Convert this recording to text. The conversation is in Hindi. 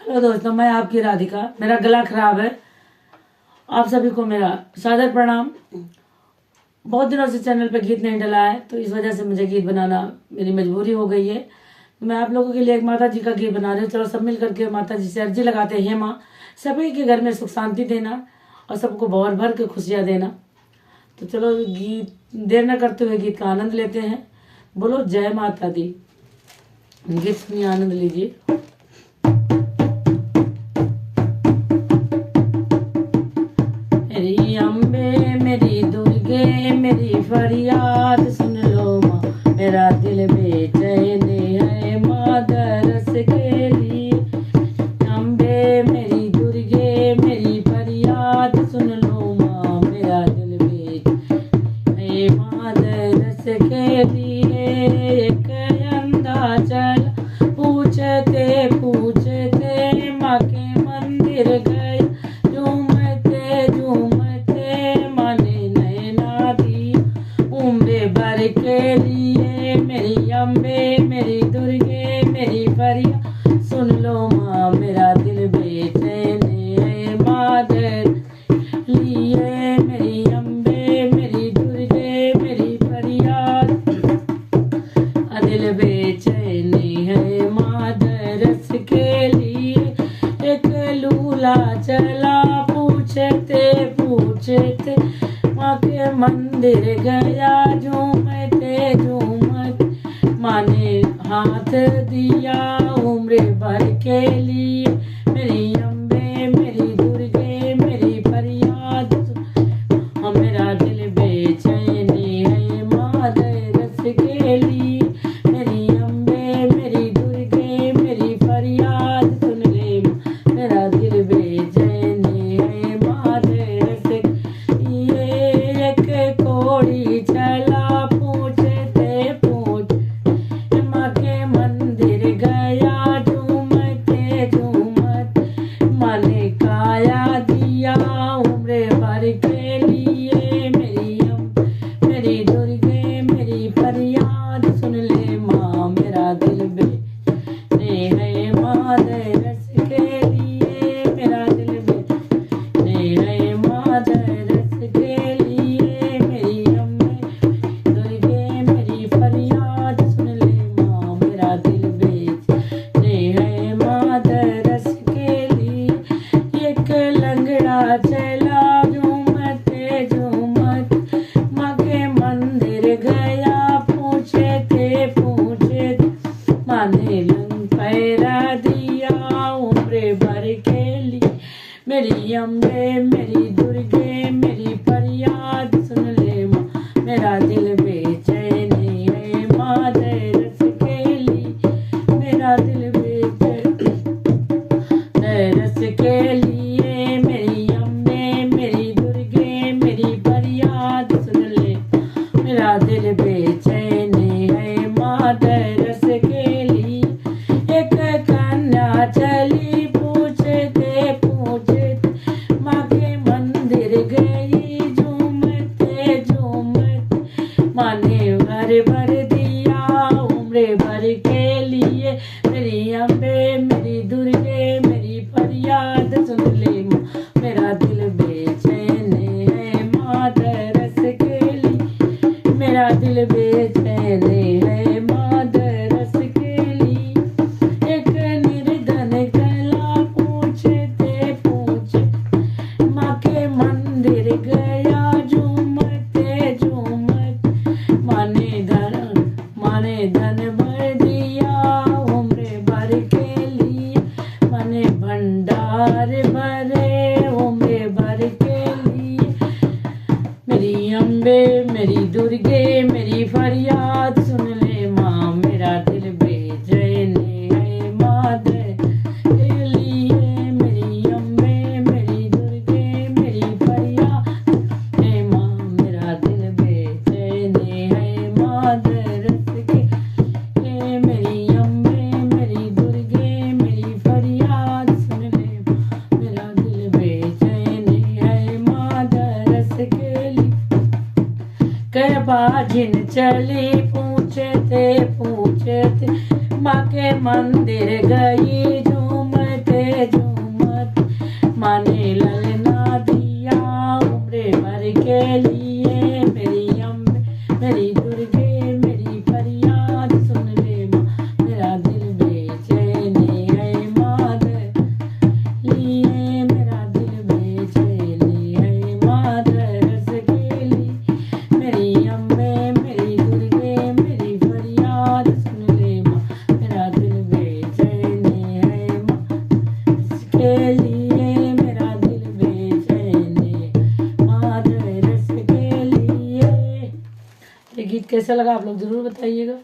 हेलो दोस्तों, मैं आपकी राधिका। मेरा गला खराब है। आप सभी को मेरा सादर प्रणाम। बहुत दिनों से चैनल पे गीत नहीं डला है, तो इस वजह से मुझे गीत बनाना मेरी मजबूरी हो गई है। मैं आप लोगों के लिए एक माता जी का गीत बना रही हूँ। चलो सब मिल करके माता जी से अर्जी लगाते हैं, माँ सभी के घर में सुख शांति देना और सबको भर भर के खुशियाँ देना। तो चलो गीत देर न करते हुए गीत का आनंद लेते हैं। बोलो जय माता दी। गीत सुनिए, आनंद लीजिए। मेरी अम्बे मेरी दुर्गे मेरी फरियाद सुन लो माँ, मेरा दिल बेचैन है माँ दरस के लिए। अम्बे मेरी दुर्गे मेरी फरियाद सुन लो माँ, मेरा दिल बेचैन है माँ दरस के लिए। एक अंधा चल पूछते पूछते माँ के मंदिर गए, भर के लिए। मेरी अम्बे मेरी दुर्गे मेरी फरियाद सुन लो माँ, मेरा दिल बेचैन है माँ दर लिए। मेरी अम्बे मेरी दुर्गे मेरी फरियाद दिल बेचैन है माँ दरस के लिए। एक लूला चला पूछते पूछते माँ के मंदिर गया, झूमते झूमते माँ ने हाथ दिया उम्र भर के लिए। मेरी अम्बे मेरी दुर्गे मेरी फरियाद मेरा दिल बेचैन है माँ दरस के लिए। मेरी अम्बे मेरी दुर्गे मेरी फरियाद सुन ले, मेरा दिल बेचैन है माँ दरस के लिए। कोड़ी चला पूछते पूछ माँ के मंदिर गया, झूमते झूमते माँ ने काया दिया उम्र भर के लिए। मेरी दुर्गे मेरी फरियाद सुन ले माँ, मेरा दिल बेचैन है माँ दरस के लिए। मेरा दिल बेचैन है माँ दरस के लिए। मेरी अम्बे दुर्गे मेरी फरियाद सुन ले माँ, मेरा दिल बेचैन है माँ दरस के लिए। एक लंगड़ा चला झूमते झूमते माँ के मंदिर गया, पूछते पूछते माँ ने लंग पैरा दिया उम्र भर के लिए। मेरी अम्बे मेरी दुर्गे मेरी फरियाद सुन ले माँ, मेरा दिल बेचैन है माँ दरस के लिए। मेरा दिल बेचैन दरस के लिए। मेरी अम्बे मेरी दुर्गे मेरी फरियाद सुन ले, मेरा दिल बेचैन है माँ दरस के लिए। एक कन्या चली पूछते पूछते माँ के मंदिर गई, झूमते झूमते माँ ने भर भर दिया उम्र भर के लिए। मेरी अम्बे मेरी दुर्गे मेरी फरियाद सुन ले माँ, मेरा दिल बेचैन है माँ दरस के लिए। मेरा दिल बेचैन है माँ दरस के लिए। एक निर्धन कला पूछते पूछते माँ के मंदिर गया, झूमते झूमते माँ ने धन भर दिया उम्र भर के लिए। माँ ने भंडार भरे उम्र भर के लिए। मेरी अम्बे मेरी दुर्गे मेरी फरियाद सुन ले माँ, मेरा दिल बेचैन है माँ दरस के लिए। मेरी अम्बे मेरी दुर्गे मेरी फरियाद है माँ, मेरा दिल बेचैन है माँ दरस के लिए। मेरी अम्बे मेरी दुर्गे मेरी फरियाद सुन ले माँ, मेरा दिल बेचैन है माँ दरस के लिए। कह बाजिन चली पूछते पूछते माँ के मंदिर गई, झूमते कैसा लगा आप लोग ज़रूर बताइएगा।